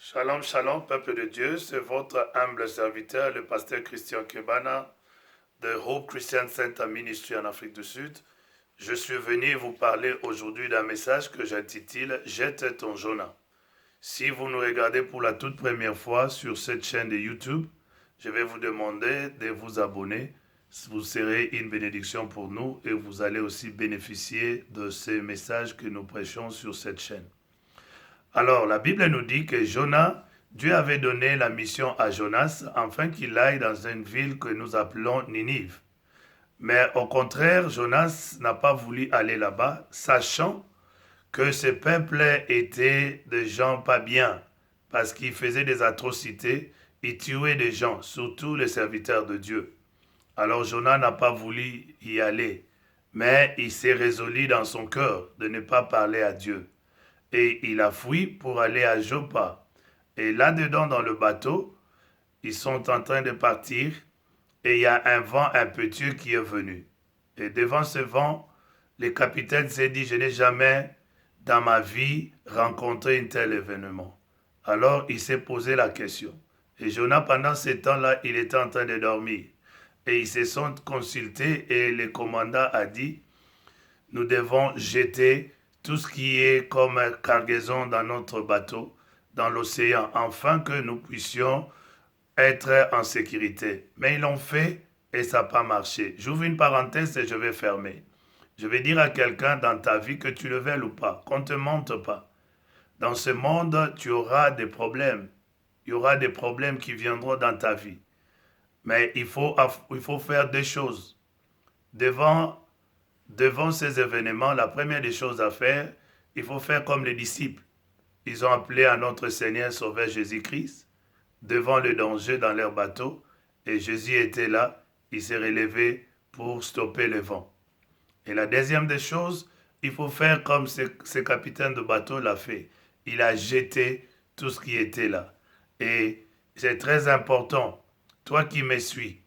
Shalom, shalom, peuple de Dieu, c'est votre humble serviteur, le pasteur Christian Kebana de Hope Christian Center Ministry en Afrique du Sud. Je suis venu vous parler aujourd'hui d'un message que j'intitule « Jette ton Jonah ». Si vous nous regardez pour la toute première fois sur cette chaîne de YouTube, je vais vous demander de vous abonner. Vous serez une bénédiction pour nous et vous allez aussi bénéficier de ces messages que nous prêchons sur cette chaîne. Alors, la Bible nous dit que Jonas, Dieu avait donné la mission à Jonas afin qu'il aille dans une ville que nous appelons Ninive. Mais au contraire, Jonas n'a pas voulu aller là-bas, sachant que ce peuple était des gens pas bien, parce qu'ils faisaient des atrocités, ils tuaient des gens, surtout les serviteurs de Dieu. Alors Jonas n'a pas voulu y aller, mais il s'est résolu dans son cœur de ne pas parler à Dieu. Et il a fui pour aller à Joppa. Et là-dedans, dans le bateau, ils sont en train de partir et il y a un vent impétueux qui est venu. Et devant ce vent, le capitaine s'est dit, je n'ai jamais dans ma vie rencontré un tel événement. Alors il s'est posé la question. Et Jonas, pendant ce temps-là, il était en train de dormir. Et ils se sont consultés et le commandant a dit, nous devons jeter tout ce qui est comme cargaison dans notre bateau, dans l'océan, afin que nous puissions être en sécurité. Mais ils l'ont fait et ça n'a pas marché. J'ouvre une parenthèse et je vais fermer. Je vais dire à quelqu'un dans ta vie que tu le veuilles ou pas, qu'on ne te mente pas. Dans ce monde, tu auras des problèmes. Il y aura des problèmes qui viendront dans ta vie. Mais il faut faire des choses. Devant ces événements, la première des choses à faire, il faut faire comme les disciples. Ils ont appelé à notre Seigneur Sauveur Jésus-Christ devant le danger dans leur bateau et Jésus était là, il s'est relevé pour stopper le vent. Et la deuxième des choses, il faut faire comme ce capitaine de bateau l'a fait. Il a jeté tout ce qui était là. Et c'est très important, toi qui me suis,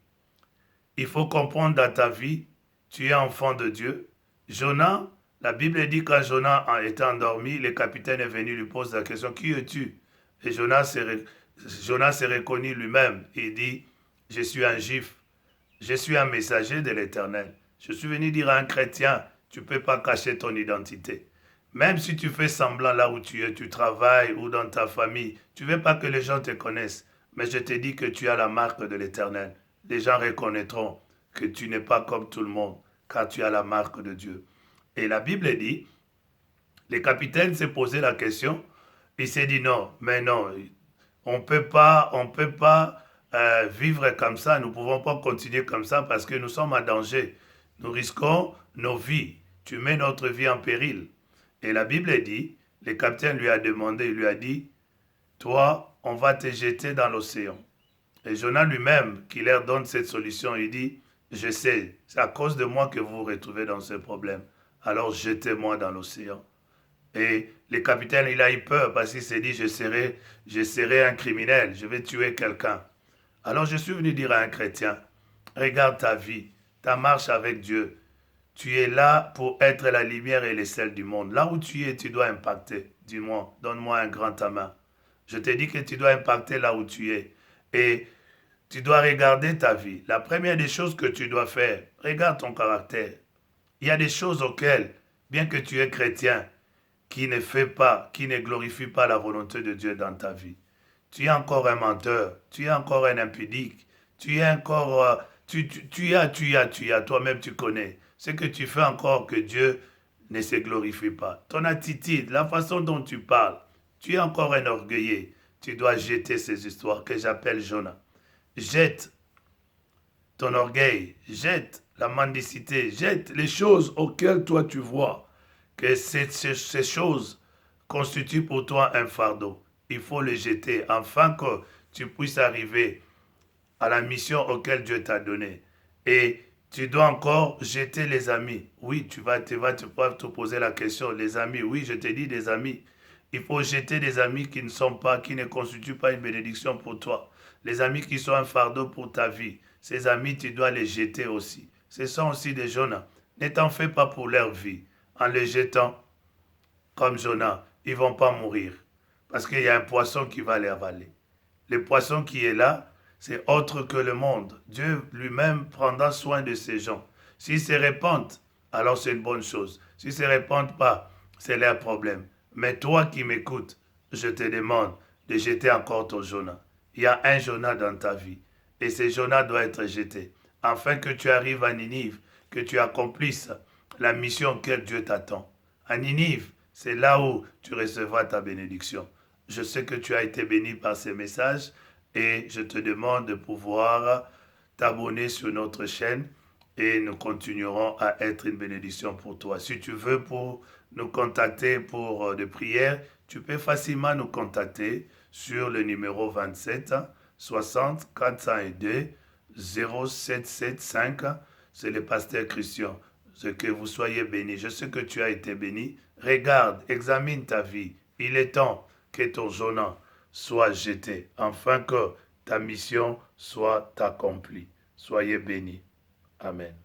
il faut comprendre dans ta vie, tu es enfant de Dieu. Jonas, la Bible dit quand Jonas était endormi, le capitaine est venu lui poser la question, qui es-tu? Et Jonas s'est reconnu lui-même. Il dit, je suis un juif, je suis un messager de l'Éternel. Je suis venu dire à un chrétien, tu ne peux pas cacher ton identité. Même si tu fais semblant là où tu es, tu travailles ou dans ta famille, tu ne veux pas que les gens te connaissent. Mais je te dis que tu as la marque de l'Éternel. Les gens reconnaîtront que tu n'es pas comme tout le monde, car tu as la marque de Dieu. Et la Bible dit, le capitaine s'est posé la question, il s'est dit non, mais non, on peut pas vivre comme ça, nous ne pouvons pas continuer comme ça parce que nous sommes en danger. Nous risquons nos vies. Tu mets notre vie en péril. Et la Bible dit, le capitaine lui a demandé, il lui a dit, toi, on va te jeter dans l'océan. Et Jonas lui-même, qui leur donne cette solution, il dit, je sais, c'est à cause de moi que vous vous retrouvez dans ce problème. Alors jetez-moi dans l'océan. Et le capitaine, il a eu peur parce qu'il s'est dit, je serai un criminel, je vais tuer quelqu'un. Alors je suis venu dire à un chrétien, regarde ta vie, ta marche avec Dieu. Tu es là pour être la lumière et les sels du monde. Là où tu es, tu dois impacter. Dis-moi, donne-moi un grand ta main. Je te dis que tu dois impacter là où tu es. Et tu dois regarder ta vie. La première des choses que tu dois faire, regarde ton caractère. Il y a des choses auxquelles, bien que tu es chrétien, qui ne fait pas, qui ne glorifie pas la volonté de Dieu dans ta vie. Tu es encore un menteur, tu es encore un impudique, tu es encore, toi-même tu connais. Ce que tu fais encore que Dieu ne se glorifie pas. Ton attitude, la façon dont tu parles, tu es encore un orgueilleux. Tu dois jeter ces histoires que j'appelle Jonas. Jette ton orgueil, jette la mendicité, jette les choses auxquelles toi tu vois que ces choses constituent pour toi un fardeau. Il faut les jeter afin que tu puisses arriver à la mission auquel Dieu t'a donné. Et tu dois encore jeter les amis. Oui, tu vas te poser la question, les amis. Oui, je te dis des amis. Il faut jeter des amis qui ne constituent pas une bénédiction pour toi. Les amis qui sont un fardeau pour ta vie. Ces amis, tu dois les jeter aussi. Ce sont aussi des Jonas. Ne t'en fais pas pour leur vie. En les jetant, comme Jonas, ils ne vont pas mourir. parce qu'il y a un poisson qui va les avaler. Le poisson qui est là, c'est autre que le monde. Dieu lui-même prendra soin de ces gens. S'ils se répandent, alors c'est une bonne chose. S'ils ne se répandent pas, c'est leur problème. Mais toi qui m'écoutes, je te demande de jeter encore ton Jonas. Il y a un Jonas dans ta vie. Et ce Jonas doit être jeté. Afin que tu arrives à Ninive, que tu accomplisses la mission que Dieu t'attend. À Ninive, c'est là où tu recevras ta bénédiction. Je sais que tu as été béni par ces messages et je te demande de pouvoir t'abonner sur notre chaîne et nous continuerons à être une bénédiction pour toi. Si tu veux pour nous contacter pour des prières, tu peux facilement nous contacter sur le numéro 27 60 402 0775. C'est le pasteur Christian. Que vous soyez bénis. Je sais que tu as été béni. Regarde, examine ta vie. Il est temps que ton Jonas soit jeté, afin que ta mission soit accomplie. Soyez bénis. Amen.